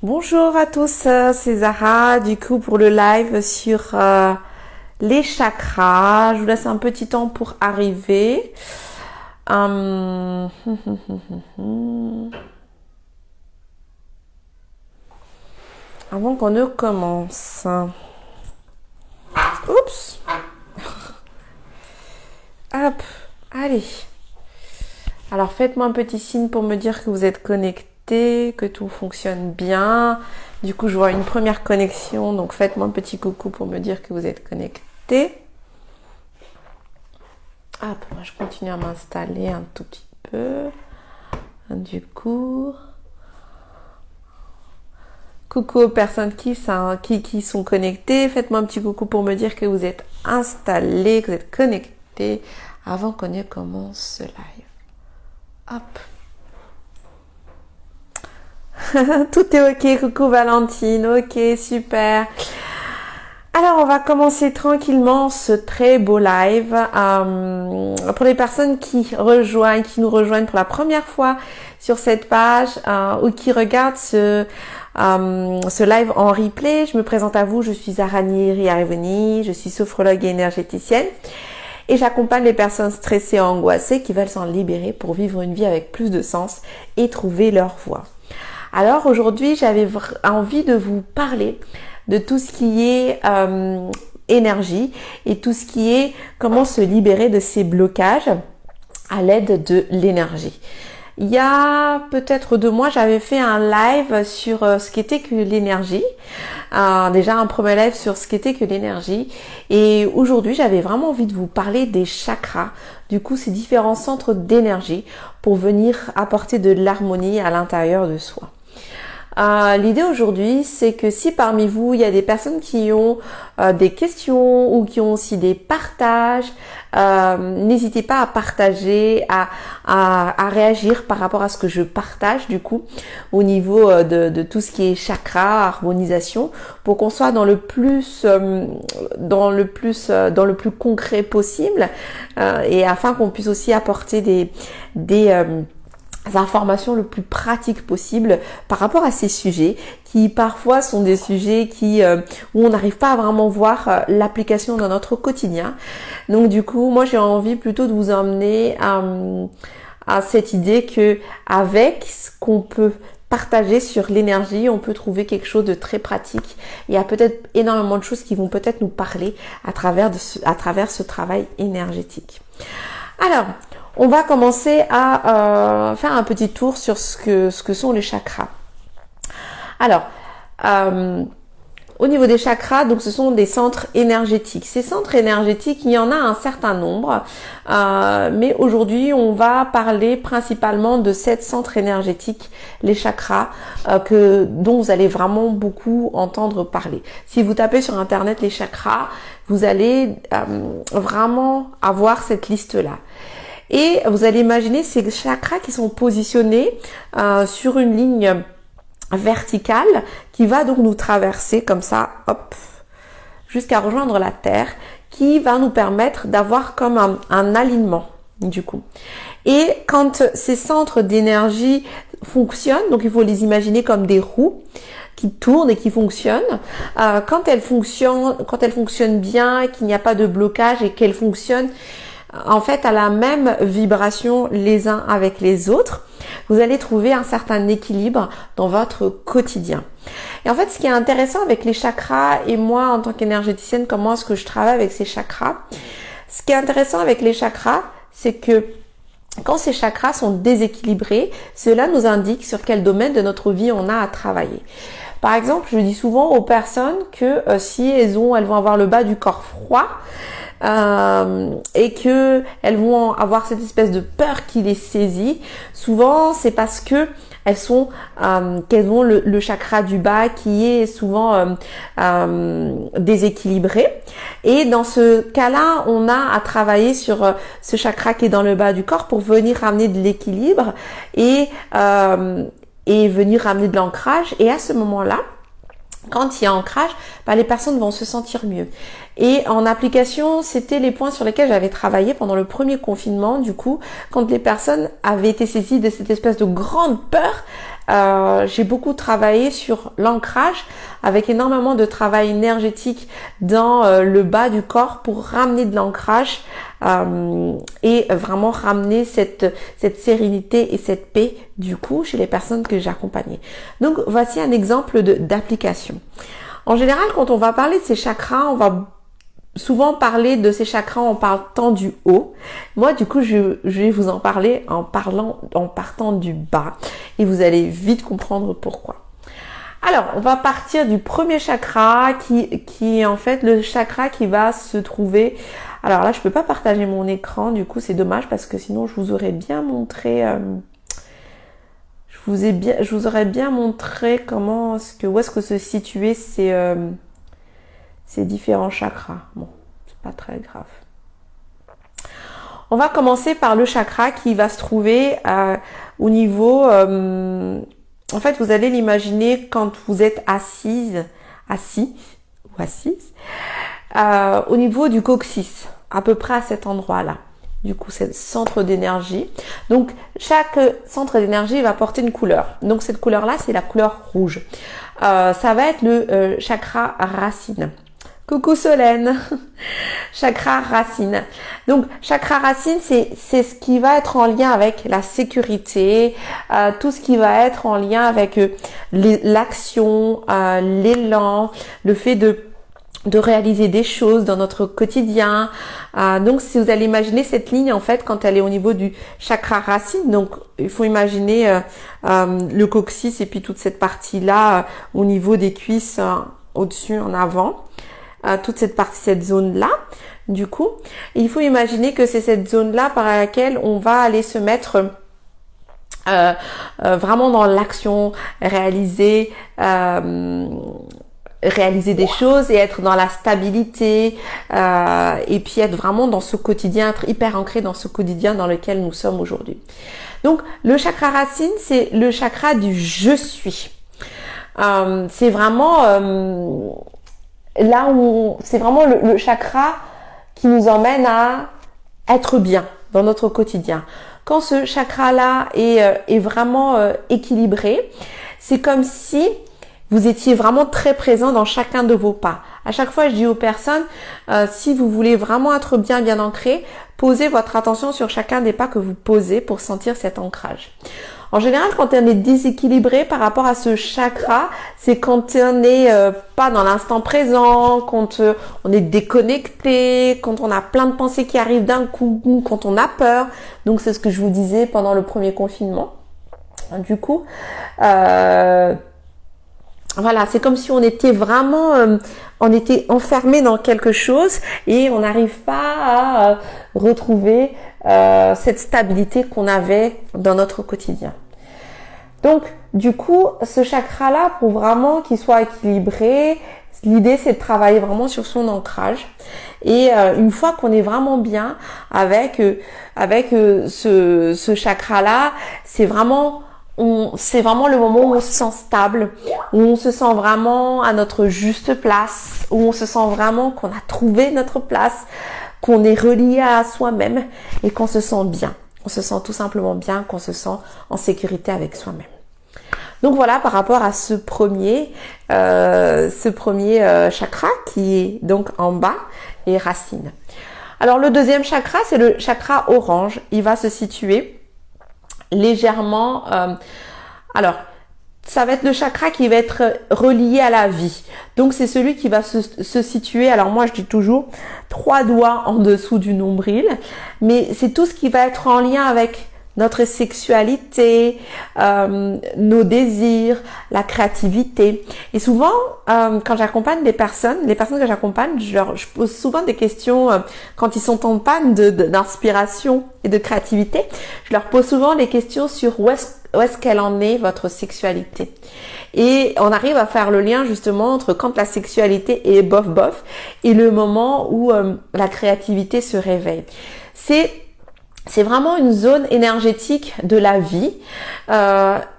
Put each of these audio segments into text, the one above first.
Bonjour à tous, c'est Zara du coup pour le live sur les chakras. Je vous laisse un petit temps pour arriver. Avant qu'on ne commence. Oups. Hop, allez. Alors faites-moi un petit signe pour me dire que vous êtes connectés, que tout fonctionne bien. Du coup, je vois une première connexion, donc faites-moi un petit coucou pour me dire que vous êtes connectés. Hop, moi je continue à m'installer un tout petit peu. Du coup, coucou aux personnes qui sont connectées. Faites-moi un petit coucou pour me dire que vous êtes installés, que vous êtes connectés avant qu'on ne commence ce live. Hop. Tout est ok, coucou Valentine, ok, super. Alors on va commencer tranquillement ce très beau live. Pour les personnes qui nous rejoignent pour la première fois sur cette page ou qui regardent ce live en replay, je me présente à vous, je suis Zarani Riarivoni, je suis sophrologue et énergéticienne. Et j'accompagne les personnes stressées et angoissées qui veulent s'en libérer pour vivre une vie avec plus de sens et trouver leur voie. Alors aujourd'hui, j'avais envie de vous parler de tout ce qui est énergie et tout ce qui est comment se libérer de ces blocages à l'aide de l'énergie. Il y a peut-être 2 mois, j'avais fait un live sur ce qu'était que l'énergie. Déjà un premier live sur ce qu'était que l'énergie. Et aujourd'hui, j'avais vraiment envie de vous parler des chakras. Du coup, ces différents centres d'énergie pour venir apporter de l'harmonie à l'intérieur de soi. L'idée aujourd'hui, c'est que si parmi vous, il y a des personnes qui ont des questions ou qui ont aussi des partages, n'hésitez pas à partager, à réagir par rapport à ce que je partage du coup au niveau de tout ce qui est chakra, harmonisation, pour qu'on soit dans le plus concret possible et afin qu'on puisse aussi apporter des informations le plus pratiques possible par rapport à ces sujets qui parfois sont des sujets où on n'arrive pas à vraiment voir l'application dans notre quotidien. Donc du coup, moi j'ai envie plutôt de vous emmener à cette idée que avec ce qu'on peut partager sur l'énergie, on peut trouver quelque chose de très pratique. Il y a peut-être énormément de choses qui vont peut-être nous parler à travers ce travail énergétique. Alors, on va commencer à faire un petit tour sur ce que sont les chakras. Alors, au niveau des chakras, donc ce sont des centres énergétiques. Ces centres énergétiques, il y en a un certain nombre, mais aujourd'hui, on va parler principalement de 7 centres énergétiques, les chakras, dont vous allez vraiment beaucoup entendre parler. Si vous tapez sur Internet les chakras, vous allez vraiment avoir cette liste-là. Et vous allez imaginer ces chakras qui sont positionnés sur une ligne verticale qui va donc nous traverser comme ça, hop, jusqu'à rejoindre la Terre, qui va nous permettre d'avoir comme un alignement du coup. Et quand ces centres d'énergie fonctionnent, donc il faut les imaginer comme des roues qui tournent et qui fonctionnent. Quand elles fonctionnent bien, qu'il n'y a pas de blocage et qu'elles fonctionnent en fait à la même vibration les uns avec les autres, vous allez trouver un certain équilibre dans votre quotidien. Et en fait, ce qui est intéressant avec les chakras, et moi en tant qu'énergéticienne, comment est-ce que je travaille avec ces chakras? Ce qui est intéressant avec les chakras, c'est que quand ces chakras sont déséquilibrés, cela nous indique sur quel domaine de notre vie on a à travailler. Par exemple, je dis souvent aux personnes que si elles vont avoir le bas du corps froid, et que elles vont avoir cette espèce de peur qui les saisit, souvent c'est parce que qu'elles ont le chakra du bas qui est souvent déséquilibré. Et dans ce cas-là, on a à travailler sur ce chakra qui est dans le bas du corps pour venir ramener de l'équilibre et venir ramener de l'ancrage. Et à ce moment-là, quand il y a ancrage, les personnes vont se sentir mieux. Et en application, c'était les points sur lesquels j'avais travaillé pendant le premier confinement. Du coup, quand les personnes avaient été saisies de cette espèce de grande peur, j'ai beaucoup travaillé sur l'ancrage avec énormément de travail énergétique dans le bas du corps pour ramener de l'ancrage et vraiment ramener cette sérénité et cette paix du coup chez les personnes que j'accompagnais. Donc voici un exemple d'application. En général, quand on va parler de ces chakras, on va souvent parler de ces chakras en partant du haut. Moi, du coup, je vais vous en parler en partant du bas et vous allez vite comprendre pourquoi. Alors, on va partir du premier chakra qui est en fait le chakra qui va se trouver. Alors là, je peux pas partager mon écran, du coup, c'est dommage parce que sinon je vous aurais bien montré je vous aurais bien montré où est-ce que se situaient ces différents chakras. Bon, c'est pas très grave. On va commencer par le chakra qui va se trouver au niveau... en fait, vous allez l'imaginer quand vous êtes assis ou assise, au niveau du coccyx, à peu près à cet endroit-là. Du coup, c'est le centre d'énergie. Donc, chaque centre d'énergie va porter une couleur. Donc, cette couleur-là, c'est la couleur rouge. Ça va être le chakra racine. Coucou Solène. Chakra racine. Donc, chakra racine, c'est ce qui va être en lien avec la sécurité, tout ce qui va être en lien avec l'action, l'élan, le fait de réaliser des choses dans notre quotidien. Donc, si vous allez imaginer cette ligne, en fait, quand elle est au niveau du chakra racine, donc il faut imaginer le coccyx et puis toute cette partie-là au niveau des cuisses, au-dessus, en avant. Toute cette zone-là, du coup. Et il faut imaginer que c'est cette zone-là par laquelle on va aller se mettre vraiment dans l'action, réaliser des choses et être dans la stabilité et puis être vraiment dans ce quotidien, être hyper ancré dans ce quotidien dans lequel nous sommes aujourd'hui. Donc, le chakra racine, c'est le chakra du « je suis ». C'est vraiment... là où c'est vraiment le chakra qui nous emmène à être bien dans notre quotidien. Quand ce chakra-là est vraiment équilibré, c'est comme si vous étiez vraiment très présent dans chacun de vos pas. À chaque fois, je dis aux personnes, si vous voulez vraiment être bien ancré, posez votre attention sur chacun des pas que vous posez pour sentir cet ancrage. En général, quand on est déséquilibré par rapport à ce chakra, c'est quand on n'est pas dans l'instant présent, quand on est déconnecté, quand on a plein de pensées qui arrivent d'un coup, quand on a peur. Donc, c'est ce que je vous disais pendant le premier confinement. Du coup, voilà, c'est comme si on était vraiment, on était enfermé dans quelque chose et on n'arrive pas à retrouver cette stabilité qu'on avait dans notre quotidien. Donc, du coup, ce chakra-là, pour vraiment qu'il soit équilibré, l'idée c'est de travailler vraiment sur son ancrage. Et une fois qu'on est vraiment bien avec ce chakra-là, c'est vraiment le moment où on se sent stable, où on se sent vraiment à notre juste place, où on se sent vraiment qu'on a trouvé notre place, qu'on est relié à soi-même et qu'on se sent bien. On se sent tout simplement bien, qu'on se sent en sécurité avec soi-même. Donc voilà par rapport à ce premier chakra qui est donc en bas et racine. Alors le deuxième chakra, c'est le chakra orange. Il va se situer légèrement... alors, ça va être le chakra qui va être relié à la vie. Donc, c'est celui qui va se situer, alors moi je dis toujours 3 doigts en dessous du nombril, mais c'est tout ce qui va être en lien avec notre sexualité, nos désirs, la créativité. Et souvent, quand j'accompagne les personnes que j'accompagne, je pose souvent des questions quand ils sont en panne d'inspiration et de créativité. Je leur pose souvent des questions sur où est-ce qu'elle en est, votre sexualité. Et on arrive à faire le lien justement entre quand la sexualité est bof et le moment où la créativité se réveille. C'est c'est vraiment une zone énergétique de la vie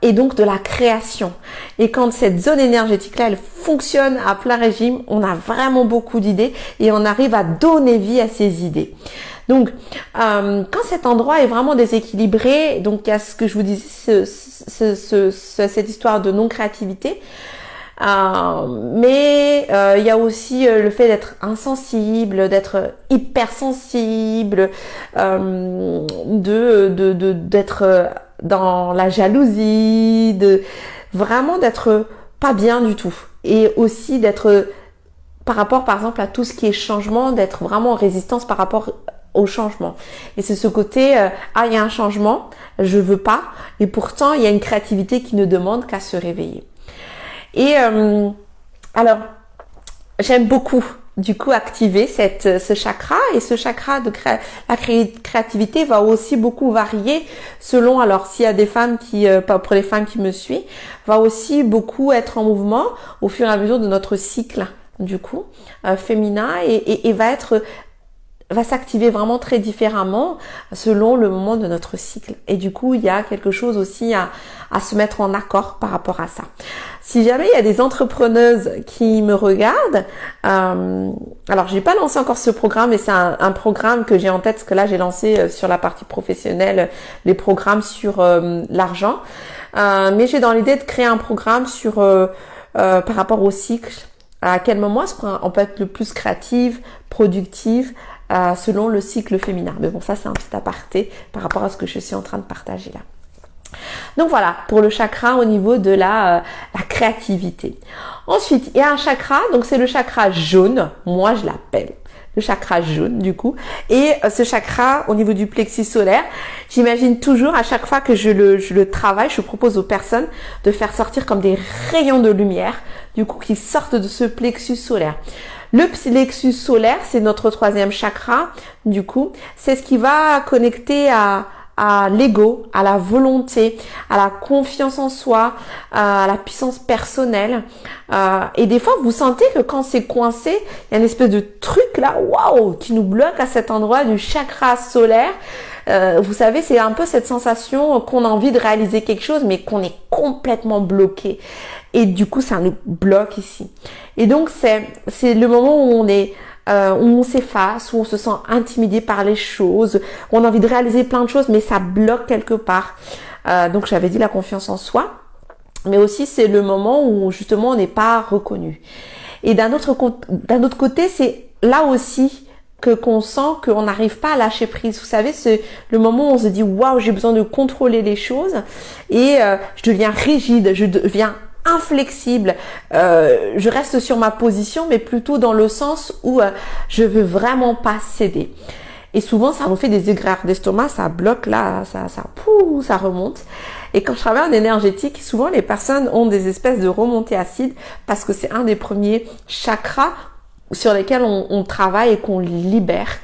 et donc de la création. Et quand cette zone énergétique-là, elle fonctionne à plein régime, on a vraiment beaucoup d'idées et on arrive à donner vie à ces idées. Donc, quand cet endroit est vraiment déséquilibré, donc il y a ce que je vous disais, cette histoire de non-créativité, mais il y a aussi le fait d'être insensible, d'être hypersensible, d'être dans la jalousie, vraiment d'être pas bien du tout, et aussi d'être par rapport par exemple à tout ce qui est changement, d'être vraiment en résistance par rapport au changement. Et c'est ce côté il y a un changement, je veux pas, et pourtant il y a une créativité qui ne demande qu'à se réveiller. Et alors, j'aime beaucoup du coup activer ce chakra, et ce chakra de la créativité va aussi beaucoup varier selon, alors s'il y a des femmes qui, pour les femmes qui me suivent, va aussi beaucoup être en mouvement au fur et à mesure de notre cycle du coup féminin, et va s'activer vraiment très différemment selon le moment de notre cycle. Et du coup, il y a quelque chose aussi à se mettre en accord par rapport à ça. Si jamais il y a des entrepreneuses qui me regardent, alors j'ai pas lancé encore ce programme, mais c'est un programme que j'ai en tête, parce que là j'ai lancé sur la partie professionnelle les programmes sur l'argent, mais j'ai dans l'idée de créer un programme sur par rapport au cycle, à quel moment est-ce qu'on peut être le plus créative, productive, selon le cycle féminin. Mais bon, ça c'est un petit aparté par rapport à ce que je suis en train de partager là. Donc voilà, pour le chakra au niveau de la créativité. Ensuite, il y a un chakra, donc c'est le chakra jaune, moi je l'appelle le chakra jaune du coup. Et ce chakra au niveau du plexus solaire, j'imagine toujours à chaque fois que je le travaille, je propose aux personnes de faire sortir comme des rayons de lumière, du coup qui sortent de ce plexus solaire. Le plexus solaire, c'est notre troisième chakra, du coup, c'est ce qui va connecter à l'ego, à la volonté, à la confiance en soi, à la puissance personnelle. Et des fois, vous sentez que quand c'est coincé, il y a une espèce de truc là, waouh, qui nous bloque à cet endroit du chakra solaire. Vous savez, c'est un peu cette sensation qu'on a envie de réaliser quelque chose, mais qu'on est complètement bloqué. Et du coup, ça nous bloque ici. Et donc, c'est le moment où où on s'efface, où on se sent intimidé par les choses, où on a envie de réaliser plein de choses, mais ça bloque quelque part. Donc, j'avais dit la confiance en soi, mais aussi c'est le moment où justement on n'est pas reconnu. Et d'un autre côté, c'est là aussi qu'on sent qu'on n'arrive pas à lâcher prise. Vous savez, c'est le moment où on se dit waouh, j'ai besoin de contrôler les choses, et je deviens rigide, je deviens inflexible, je reste sur ma position, mais plutôt dans le sens où je veux vraiment pas céder. Et souvent, ça nous fait des aigreurs d'estomac, ça bloque là, ça remonte. Et quand je travaille en énergétique, souvent les personnes ont des espèces de remontées acides, parce que c'est un des premiers chakras sur lesquels on travaille et qu'on libère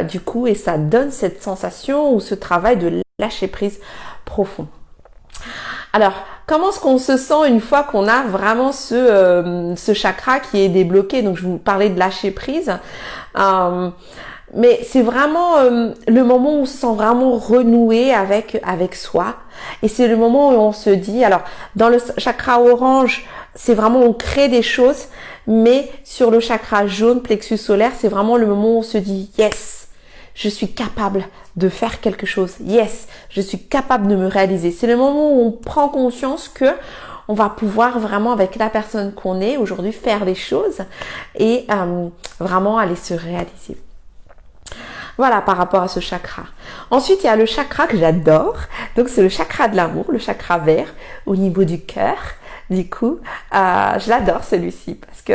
du coup, et ça donne cette sensation ou ce travail de lâcher prise profond. Alors, comment est-ce qu'on se sent une fois qu'on a vraiment ce chakra qui est débloqué? Donc, je vous parlais de lâcher prise. Mais c'est vraiment le moment où on se sent vraiment renoué avec soi. Et c'est le moment où on se dit, alors, dans le chakra orange, c'est vraiment on crée des choses. Mais sur le chakra jaune, plexus solaire, c'est vraiment le moment où on se dit, yes! Je suis capable de faire quelque chose. Yes, je suis capable de me réaliser. C'est le moment où on prend conscience que on va pouvoir vraiment, avec la personne qu'on est aujourd'hui, faire les choses et vraiment aller se réaliser. Voilà par rapport à ce chakra. Ensuite, il y a le chakra que j'adore. Donc, c'est le chakra de l'amour, le chakra vert au niveau du cœur. Du coup, je l'adore celui-ci parce que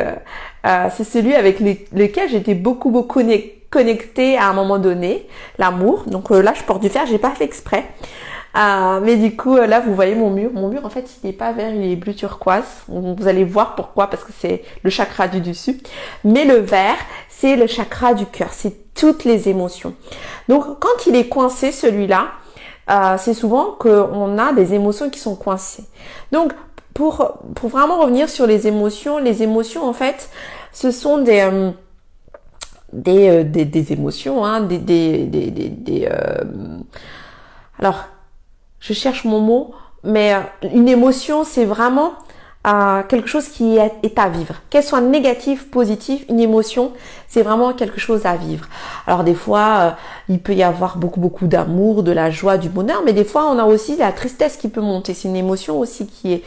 c'est celui avec lequel j'étais beaucoup connectée à un moment donné, l'amour. Donc là, je porte du fer, j'ai pas fait exprès. Mais du coup, là, vous voyez mon mur. Mon mur, en fait, il n'est pas vert, il est bleu turquoise. Vous allez voir pourquoi, parce que c'est le chakra du dessus. Mais le vert, c'est le chakra du cœur. C'est toutes les émotions. Donc, quand il est coincé, celui-là, c'est souvent qu'on a des émotions qui sont coincées. Donc, pour vraiment revenir sur les émotions, en fait, ce sont des émotions, hein, alors, je cherche mon mot, mais une émotion, c'est vraiment quelque chose qui est à vivre. Qu'elle soit négative, positive, une émotion, c'est vraiment quelque chose à vivre. Alors des fois, il peut y avoir beaucoup d'amour, de la joie, du bonheur, mais des fois, on a aussi la tristesse qui peut monter. C'est une émotion aussi qui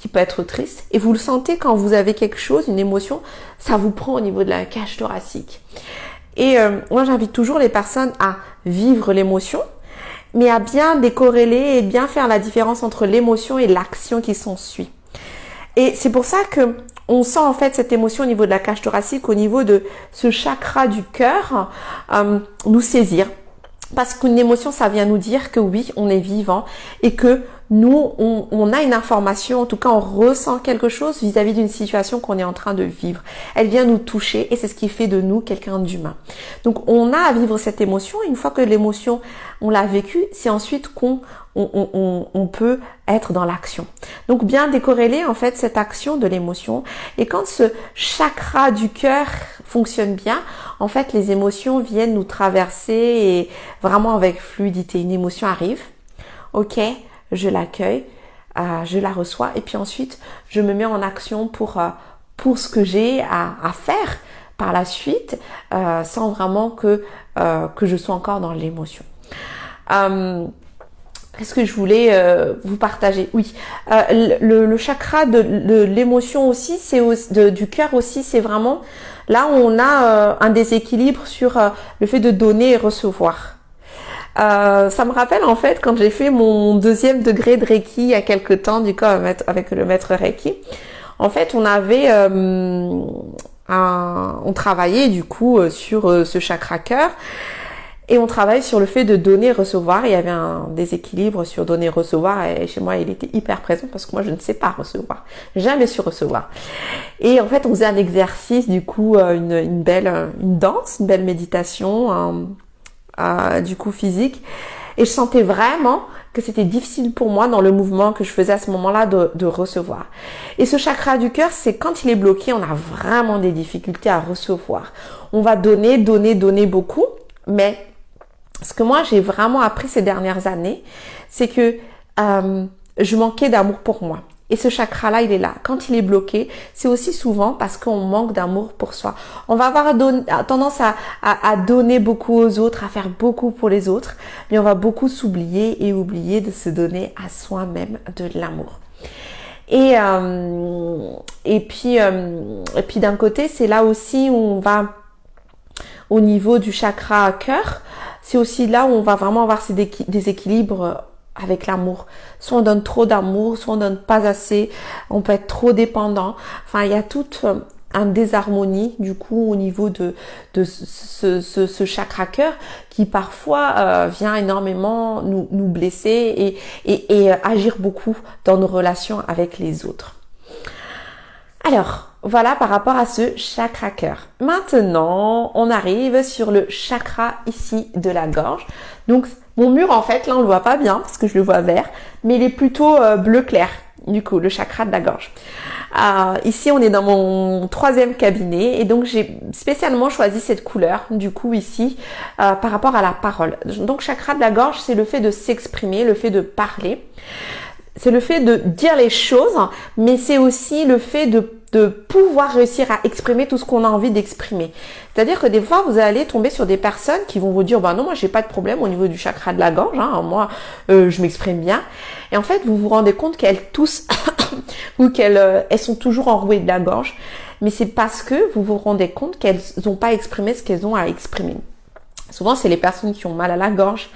peut être triste. Et vous le sentez quand vous avez quelque chose, une émotion, ça vous prend au niveau de la cage thoracique. Et moi, j'invite toujours les personnes à vivre l'émotion, mais à bien décorréler et bien faire la différence entre l'émotion et l'action qui s'ensuit. Et c'est pour ça que on sent en fait cette émotion au niveau de la cage thoracique, au niveau de ce chakra du cœur, nous saisir. Parce qu'une émotion, ça vient nous dire que oui, on est vivant et que nous, on a une information, en tout cas, on ressent quelque chose vis-à-vis d'une situation qu'on est en train de vivre. Elle vient nous toucher et c'est ce qui fait de nous quelqu'un d'humain. Donc, on a à vivre cette émotion. Une fois que l'émotion, on l'a vécue, c'est ensuite qu'on peut être dans l'action. Donc, bien décorréler, en fait, cette action de l'émotion. Et quand ce chakra du cœur fonctionne bien, en fait, les émotions viennent nous traverser et vraiment avec fluidité. Une émotion arrive. Ok, je l'accueille, je la reçois et puis ensuite je me mets en action pour ce que j'ai à faire par la suite sans vraiment que je sois encore dans l'émotion. Qu'est-ce que je voulais vous partager? Oui, le chakra de l'émotion aussi, du cœur aussi, c'est vraiment là où on a un déséquilibre sur le fait de donner et recevoir. Ça me rappelle en fait quand j'ai fait mon 2e degré de Reiki il y a quelques temps, du coup avec le maître Reiki. En fait, on avait on travaillait du coup sur ce chakra cœur et on travaille sur le fait de donner et recevoir. Il y avait un déséquilibre sur donner et recevoir et chez moi il était hyper présent parce que moi je ne sais pas recevoir, jamais su recevoir. Et en fait on faisait un exercice du coup une danse, une belle méditation. Du coup physique et je sentais vraiment que c'était difficile pour moi dans le mouvement que je faisais à ce moment-là de recevoir. Et ce chakra du cœur, c'est quand il est bloqué, on a vraiment des difficultés à recevoir. On va donner beaucoup, mais ce que moi j'ai vraiment appris ces dernières années, c'est que je manquais d'amour pour moi. Et ce chakra-là, il est là. Quand il est bloqué, c'est aussi souvent parce qu'on manque d'amour pour soi. On va avoir tendance à donner beaucoup aux autres, à faire beaucoup pour les autres, mais on va beaucoup s'oublier et oublier de se donner à soi-même de l'amour. Et puis d'un côté, c'est là aussi où on va, au niveau du chakra cœur, c'est aussi là où on va vraiment avoir ces déséquilibres avec l'amour. Soit on donne trop d'amour, soit on donne pas assez, on peut être trop dépendant. Enfin, il y a toute une désharmonie du coup au niveau de ce chakra cœur qui parfois vient énormément nous blesser et agir beaucoup dans nos relations avec les autres. Alors, voilà par rapport à ce chakra cœur. Maintenant, on arrive sur le chakra ici de la gorge. Donc, mon mur, en fait, là, on le voit pas bien parce que je le vois vert, mais il est plutôt bleu clair, du coup, le chakra de la gorge. Ici, on est dans mon 3e cabinet et donc, j'ai spécialement choisi cette couleur, du coup, ici, par rapport à la parole. Donc, chakra de la gorge, c'est le fait de s'exprimer, le fait de parler. C'est le fait de dire les choses, mais c'est aussi le fait de pouvoir réussir à exprimer tout ce qu'on a envie d'exprimer. C'est-à-dire que des fois, vous allez tomber sur des personnes qui vont vous dire, bah non, moi, j'ai pas de problème au niveau du chakra de la gorge, hein, moi, je m'exprime bien. Et en fait, vous vous rendez compte qu'elles toussent ou qu'elles sont toujours enrouées de la gorge. Mais c'est parce que vous vous rendez compte qu'elles n'ont pas exprimé ce qu'elles ont à exprimer. Souvent, c'est les personnes qui ont mal à la gorge,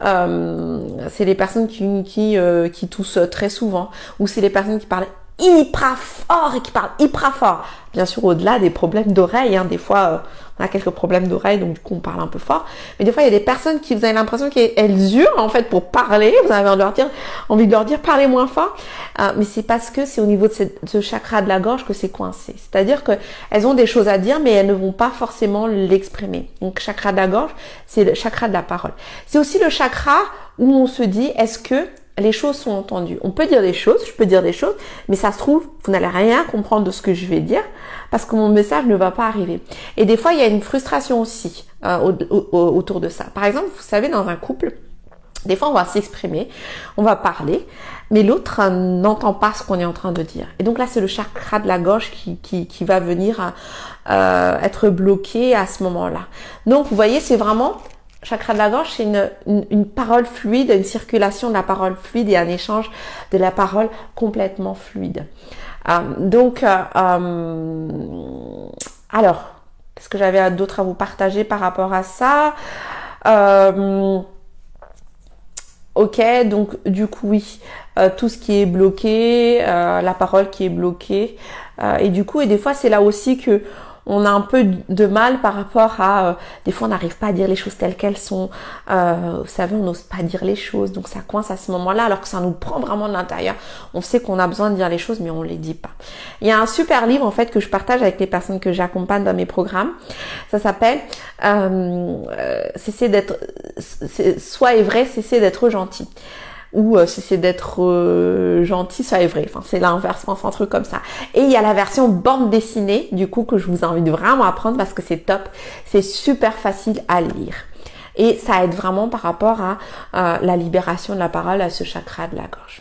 c'est les personnes qui toussent très souvent, ou c'est les personnes qui parlent hyper fort et qui parlent hyper fort. Bien sûr, au-delà des problèmes d'oreille, hein, des fois, on a quelques problèmes d'oreille, donc du coup, on parle un peu fort. Mais des fois, il y a des personnes qui, vous avez l'impression qu'elles hurlent, en fait, pour parler. Vous avez envie de leur dire, parlez moins fort. Mais c'est parce que c'est au niveau de ce chakra de la gorge que c'est coincé. C'est-à-dire que elles ont des choses à dire, mais elles ne vont pas forcément l'exprimer. Donc, chakra de la gorge, c'est le chakra de la parole. C'est aussi le chakra où on se dit, est-ce que les choses sont entendues. On peut dire des choses, je peux dire des choses, mais ça se trouve, vous n'allez rien comprendre de ce que je vais dire parce que mon message ne va pas arriver. Et des fois, il y a une frustration aussi autour de ça. Par exemple, vous savez, dans un couple, des fois, on va s'exprimer, on va parler, mais l'autre n'entend pas ce qu'on est en train de dire. Et donc là, c'est le chakra de la gorge qui va venir être bloqué à ce moment-là. Donc, vous voyez, c'est vraiment... Chakra de la gorge, c'est une parole fluide, une circulation de la parole fluide et un échange de la parole complètement fluide. Alors, qu'est-ce que j'avais d'autre à vous partager par rapport à ça? Ok, donc du coup oui, tout ce qui est bloqué, la parole qui est bloquée, et du coup, et des fois c'est là aussi que on a un peu de mal par rapport à... des fois, on n'arrive pas à dire les choses telles qu'elles sont. Vous savez, on n'ose pas dire les choses. Donc, ça coince à ce moment-là, alors que ça nous prend vraiment de l'intérieur. On sait qu'on a besoin de dire les choses, mais on ne les dit pas. Il y a un super livre, en fait, que je partage avec les personnes que j'accompagne dans mes programmes. Ça s'appelle Cessez d'être... Sois vrai, cessez d'être gentil. Ou cessez d'être gentil, soyez vrai. Enfin, c'est l'inverse, enfin, un truc comme ça. Et il y a la version bande dessinée, du coup, que je vous invite vraiment à prendre parce que c'est top. C'est super facile à lire. Et ça aide vraiment par rapport à la libération de la parole, à ce chakra de la gorge.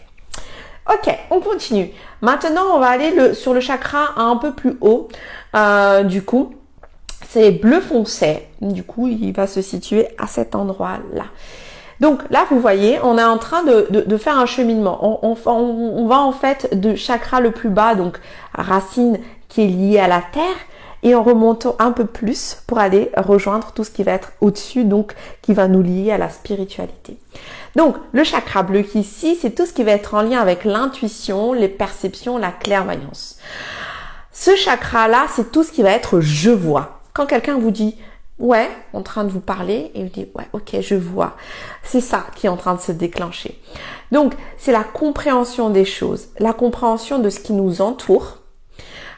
Ok, on continue. Maintenant, on va aller sur le chakra un peu plus haut. Du coup, c'est bleu foncé. Du coup, il va se situer à cet endroit-là. Donc là, vous voyez, on est en train de faire un cheminement. On va en fait de chakra le plus bas, donc racine qui est liée à la terre, et en remontant un peu plus pour aller rejoindre tout ce qui va être au-dessus, donc qui va nous lier à la spiritualité. Donc le chakra bleu ici, c'est tout ce qui va être en lien avec l'intuition, les perceptions, la clairvoyance. Ce chakra-là, c'est tout ce qui va être je vois. Quand quelqu'un vous dit ouais, en train de vous parler, et vous dites ouais, ok, je vois. C'est ça qui est en train de se déclencher. Donc, c'est la compréhension des choses, la compréhension de ce qui nous entoure,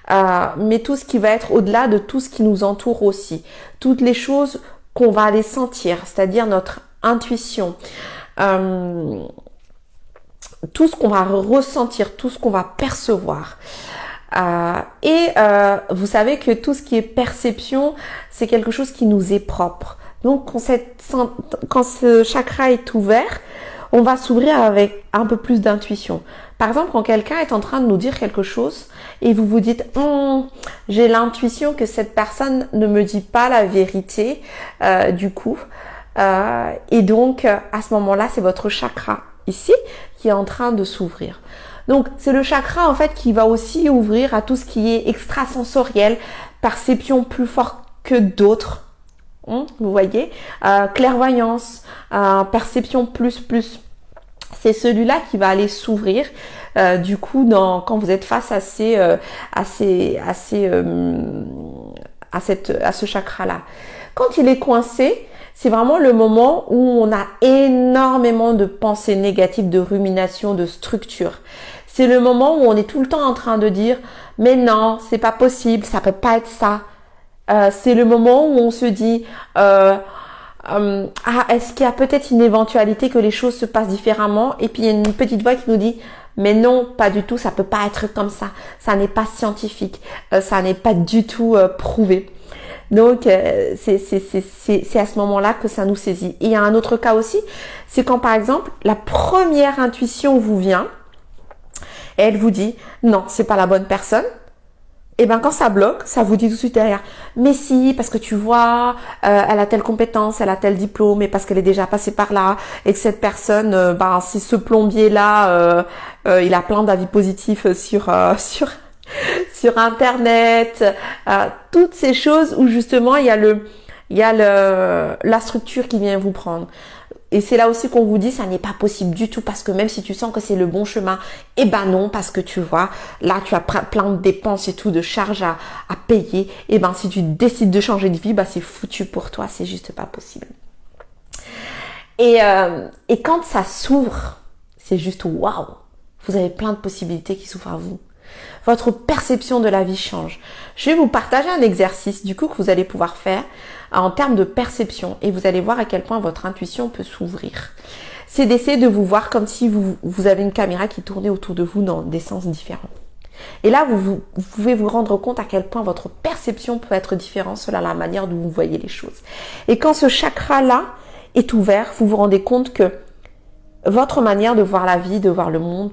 mais tout ce qui va être au-delà de tout ce qui nous entoure aussi. Toutes les choses qu'on va aller sentir, c'est-à-dire notre intuition, tout ce qu'on va ressentir, tout ce qu'on va percevoir. Vous savez que tout ce qui est perception, c'est quelque chose qui nous est propre. Donc, quand ce chakra est ouvert, on va s'ouvrir avec un peu plus d'intuition. Par exemple, quand quelqu'un est en train de nous dire quelque chose et vous vous dites j'ai l'intuition que cette personne ne me dit pas la vérité du coup. Et donc, à ce moment-là, c'est votre chakra ici qui est en train de s'ouvrir. Donc, c'est le chakra, en fait, qui va aussi ouvrir à tout ce qui est extrasensoriel, perception plus forte que d'autres. Vous voyez, clairvoyance, perception plus. C'est celui-là qui va aller s'ouvrir, du coup, quand vous êtes face à ce chakra-là. Quand il est coincé, c'est vraiment le moment où on a énormément de pensées négatives, de rumination, de structure. C'est le moment où on est tout le temps en train de dire « mais non, c'est pas possible, ça peut pas être ça ». C'est le moment où on se dit est-ce qu'il y a peut-être une éventualité que les choses se passent différemment? Et puis il y a une petite voix qui nous dit mais non, pas du tout, ça peut pas être comme ça n'est pas scientifique, ça n'est pas du tout prouvé. Donc c'est à ce moment-là que ça nous saisit. Et il y a un autre cas aussi, c'est quand par exemple la première intuition vous vient et elle vous dit non, c'est pas la bonne personne. Et ben quand ça bloque, ça vous dit tout de suite derrière mais si, parce que tu vois, elle a telle compétence, elle a tel diplôme, et parce qu'elle est déjà passée par là, et que cette personne, c'est ce plombier là, il a plein d'avis positifs sur internet, toutes ces choses où justement il y a la structure qui vient vous prendre. Et c'est là aussi qu'on vous dit ça n'est pas possible du tout, parce que même si tu sens que c'est le bon chemin, eh ben non, parce que tu vois, là tu as plein de dépenses et tout, de charges à payer, et ben si tu décides de changer de vie, c'est foutu pour toi, c'est juste pas possible. Et quand ça s'ouvre, c'est juste waouh, vous avez plein de possibilités qui s'ouvrent à vous. Votre perception de la vie change. Je vais vous partager un exercice du coup que vous allez pouvoir faire en termes de perception, et vous allez voir à quel point votre intuition peut s'ouvrir. c'est d'essayer de vous voir comme si vous avez une caméra qui tournait autour de vous dans des sens différents. Et là, vous pouvez vous rendre compte à quel point votre perception peut être différente selon la manière dont vous voyez les choses. Et quand ce chakra-là est ouvert, vous vous rendez compte que votre manière de voir la vie, de voir le monde,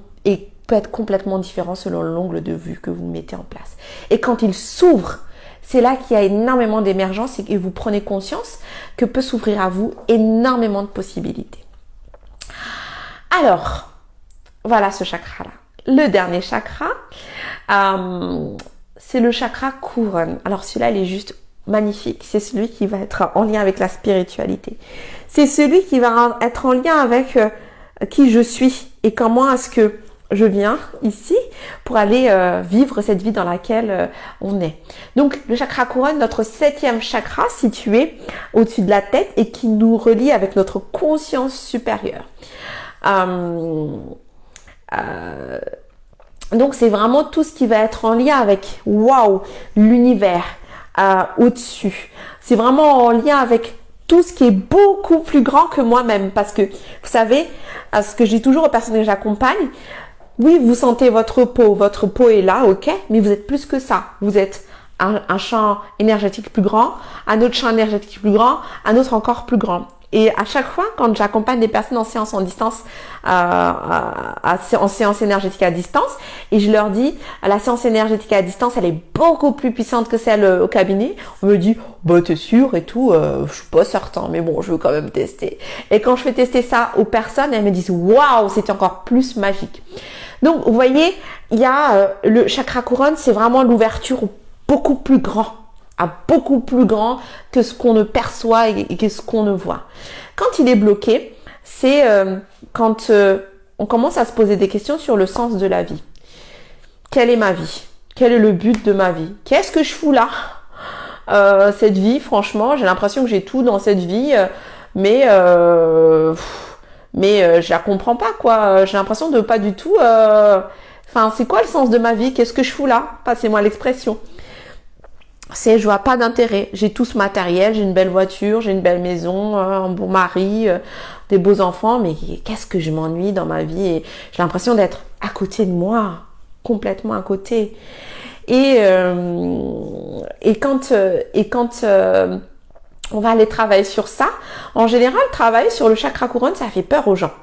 peut être complètement différent selon l'angle de vue que vous mettez en place. Et quand il s'ouvre, c'est là qu'il y a énormément d'émergence et que vous prenez conscience que peut s'ouvrir à vous énormément de possibilités. Alors, voilà ce chakra-là. Le dernier chakra, c'est le chakra couronne. Alors celui-là, il est juste magnifique. C'est celui qui va être en lien avec la spiritualité. C'est celui qui va être en lien avec qui je suis et comment est-ce que je viens ici pour aller vivre cette vie dans laquelle on est. Donc, le chakra couronne, notre 7e chakra situé au-dessus de la tête et qui nous relie avec notre conscience supérieure. Donc, c'est vraiment tout ce qui va être en lien avec, waouh, l'univers au-dessus. C'est vraiment en lien avec tout ce qui est beaucoup plus grand que moi-même. Parce que, vous savez, ce que je dis toujours aux personnes que j'accompagne, oui, vous sentez votre peau est là, ok, mais vous êtes plus que ça. Vous êtes un champ énergétique plus grand, un autre champ énergétique plus grand, un autre encore plus grand. Et à chaque fois, quand j'accompagne des personnes en séance en distance, en séance énergétique à distance, et je leur dis, la séance énergétique à distance, elle est beaucoup plus puissante que celle au cabinet. On me dit, bah t'es sûr et tout, je suis pas certain, mais bon, je veux quand même tester. Et quand je fais tester ça aux personnes, elles me disent, waouh, c'était encore plus magique. Donc, vous voyez, il y a le chakra couronne, c'est vraiment l'ouverture beaucoup plus grand, beaucoup plus grand que ce qu'on ne perçoit et que ce qu'on ne voit. Quand il est bloqué, c'est quand on commence à se poser des questions sur le sens de la vie. Quelle est ma vie? Quel est le but de ma vie? Qu'est-ce que je fous là? Cette vie, franchement, j'ai l'impression que j'ai tout dans cette vie, mais je la comprends pas, quoi. J'ai l'impression de pas du tout... Enfin, c'est quoi le sens de ma vie? Qu'est-ce que je fous là? Passez-moi l'expression. C'est, je vois pas d'intérêt. J'ai tout ce matériel, j'ai une belle voiture, j'ai une belle maison, un bon mari, des beaux enfants, mais qu'est-ce que je m'ennuie dans ma vie? Et j'ai l'impression d'être à côté de moi, complètement à côté. Et quand on va aller travailler sur ça, en général, travailler sur le chakra couronne, ça fait peur aux gens.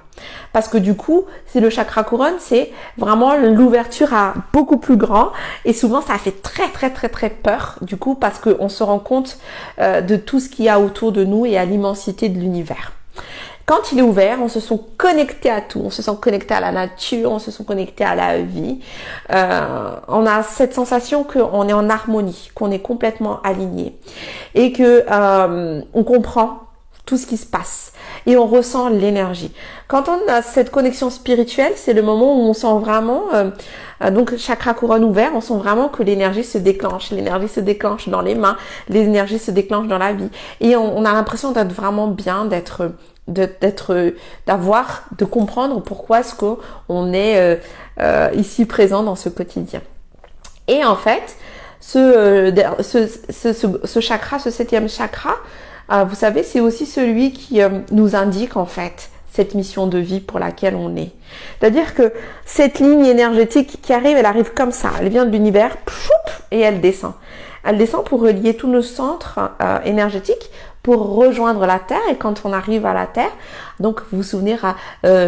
Parce que du coup, c'est le chakra couronne, c'est vraiment l'ouverture à beaucoup plus grand. Et souvent, ça fait très, très, très, très peur. Du coup, parce qu'on se rend compte de tout ce qu'il y a autour de nous et à l'immensité de l'univers. Quand il est ouvert, on se sent connecté à tout. On se sent connecté à la nature, on se sent connecté à la vie. On a cette sensation qu'on est en harmonie, qu'on est complètement aligné. Et que on comprend tout ce qui se passe. Et on ressent l'énergie. Quand on a cette connexion spirituelle, c'est le moment où on sent vraiment, donc chakra couronne ouvert, on sent vraiment que l'énergie se déclenche. L'énergie se déclenche dans les mains, l'énergie se déclenche dans la vie. Et on a l'impression d'être vraiment bien, de comprendre pourquoi est-ce qu'on est ici présent dans ce quotidien. Et en fait, ce chakra, ce 7e chakra, vous savez, c'est aussi celui qui nous indique en fait cette mission de vie pour laquelle on est. C'est-à-dire que cette ligne énergétique qui arrive, elle arrive comme ça. Elle vient de l'univers et elle descend. Elle descend pour relier tous nos centres énergétiques pour rejoindre la Terre. Et quand on arrive à la Terre, donc vous vous souvenez,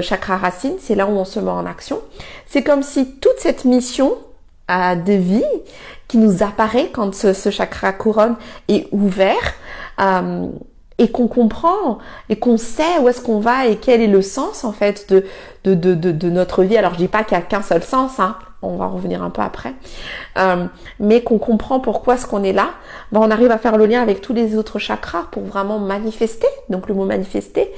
chakra racine, c'est là où on se met en action. C'est comme si toute cette mission de vie qui nous apparaît quand ce chakra couronne est ouvert, et qu'on comprend et qu'on sait où est-ce qu'on va et quel est le sens en fait de notre vie. Alors je dis pas qu'il y a qu'un seul sens, hein, on va revenir un peu après, mais qu'on comprend pourquoi est-ce qu'on est là, ben on arrive à faire le lien avec tous les autres chakras pour vraiment manifester. Donc le mot manifester,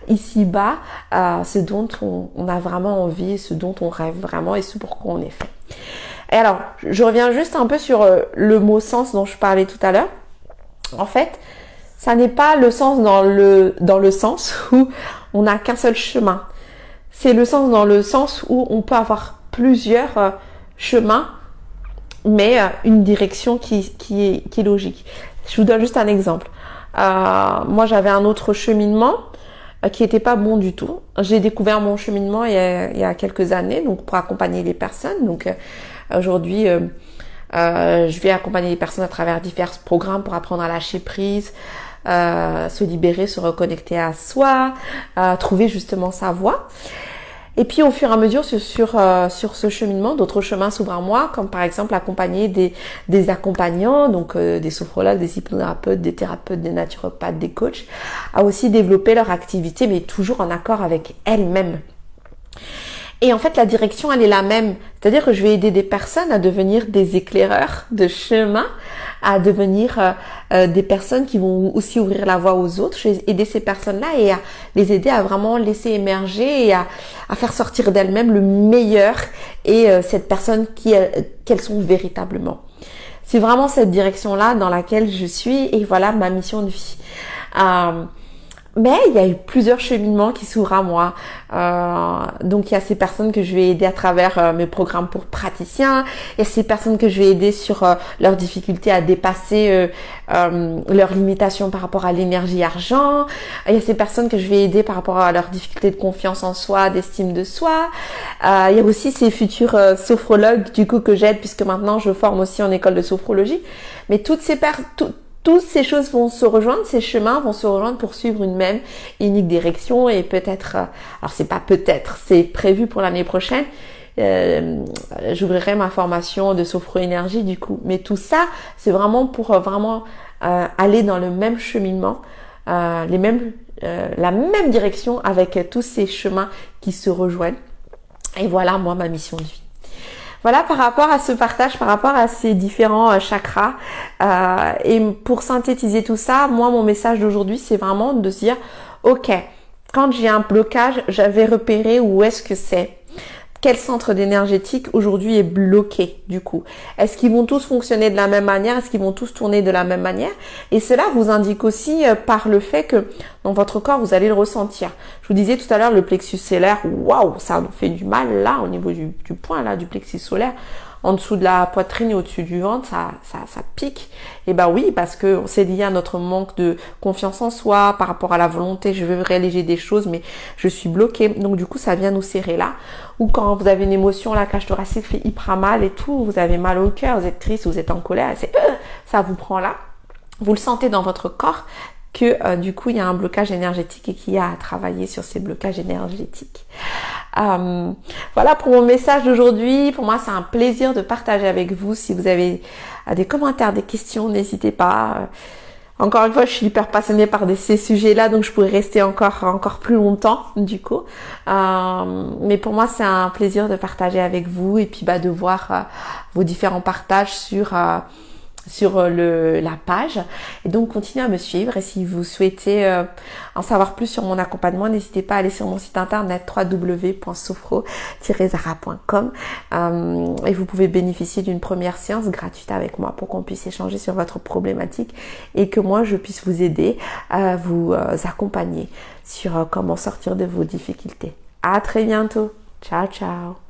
ici-bas, ce dont on a vraiment envie, ce dont on rêve vraiment et ce pourquoi on est fait. Et alors, je reviens juste un peu sur le mot sens dont je parlais tout à l'heure. En fait, ça n'est pas le sens dans le sens où on n'a qu'un seul chemin. C'est le sens dans le sens où on peut avoir plusieurs chemins, mais une direction qui est logique. Je vous donne juste un exemple. Moi, j'avais un autre cheminement qui était pas bon du tout. J'ai découvert mon cheminement il y a quelques années, donc pour accompagner les personnes. Donc aujourd'hui, je vais accompagner les personnes à travers divers programmes pour apprendre à lâcher prise, se libérer, se reconnecter à soi, trouver justement sa voie. Et puis au fur et à mesure sur ce cheminement, d'autres chemins s'ouvrent à moi, comme par exemple accompagner des accompagnants, donc des sophrologues, des hypnothérapeutes, des thérapeutes, des naturopathes, des coachs, à aussi développer leur activité, mais toujours en accord avec elles-mêmes. Et en fait, la direction, elle est la même. C'est-à-dire que je vais aider des personnes à devenir des éclaireurs de chemin, à devenir des personnes qui vont aussi ouvrir la voie aux autres. Je vais aider ces personnes-là et à les aider à vraiment laisser émerger et à faire sortir d'elles-mêmes le meilleur et cette personne qu'elles sont véritablement. C'est vraiment cette direction-là dans laquelle je suis et voilà ma mission de vie. Mais il y a eu plusieurs cheminements qui s'ouvrent à moi. Donc il y a ces personnes que je vais aider à travers mes programmes pour praticiens. Il y a ces personnes que je vais aider sur leurs difficultés à dépasser leurs limitations par rapport à l'énergie argent. Il y a ces personnes que je vais aider par rapport à leurs difficultés de confiance en soi, d'estime de soi. Il y a aussi ces futurs sophrologues du coup que j'aide puisque maintenant je forme aussi en école de sophrologie. Mais toutes ces choses vont se rejoindre, ces chemins vont se rejoindre pour suivre une même unique direction et peut-être, alors c'est pas peut-être, c'est prévu pour l'année prochaine, j'ouvrirai ma formation de sophro-énergie du coup. Mais tout ça, c'est vraiment pour aller dans le même cheminement, la même direction avec tous ces chemins qui se rejoignent. Et voilà, moi, ma mission de vie. Voilà par rapport à ce partage, par rapport à ces différents chakras. Et pour synthétiser tout ça, moi, mon message d'aujourd'hui, c'est vraiment de se dire, ok, quand j'ai un blocage, j'avais repéré où est-ce que c'est. Quel centre d'énergétique aujourd'hui est bloqué du coup? Est-ce qu'ils vont tous fonctionner de la même manière? Est-ce qu'ils vont tous tourner de la même manière? Et cela vous indique aussi par le fait que dans votre corps, vous allez le ressentir. Je vous disais tout à l'heure, le plexus solaire, waouh, ça nous fait du mal là au niveau du point là du plexus solaire. En dessous de la poitrine et au-dessus du ventre, ça pique. Et ben oui, parce que c'est lié à notre manque de confiance en soi, par rapport à la volonté, je veux réaliser des choses, mais je suis bloquée. Donc du coup, ça vient nous serrer là. Ou quand vous avez une émotion, la cage thoracique fait hyper mal et tout, vous avez mal au cœur, vous êtes triste, vous êtes en colère, ça vous prend là. Vous le sentez dans votre corps que du coup, il y a un blocage énergétique et qu'il y a à travailler sur ces blocages énergétiques. Voilà pour mon message d'aujourd'hui. Pour moi, c'est un plaisir de partager avec vous. Si vous avez des commentaires, des questions, n'hésitez pas. Encore une fois, je suis hyper passionnée par ces sujets-là, donc je pourrais rester encore plus longtemps, du coup. Mais pour moi, c'est un plaisir de partager avec vous et puis de voir vos différents partages sur la page. Et donc continuez à me suivre et si vous souhaitez en savoir plus sur mon accompagnement, n'hésitez pas à aller sur mon site internet www.sophro-zara.com et vous pouvez bénéficier d'une première séance gratuite avec moi pour qu'on puisse échanger sur votre problématique et que moi je puisse vous aider à vous accompagner sur comment sortir de vos difficultés. À très bientôt. Ciao ciao.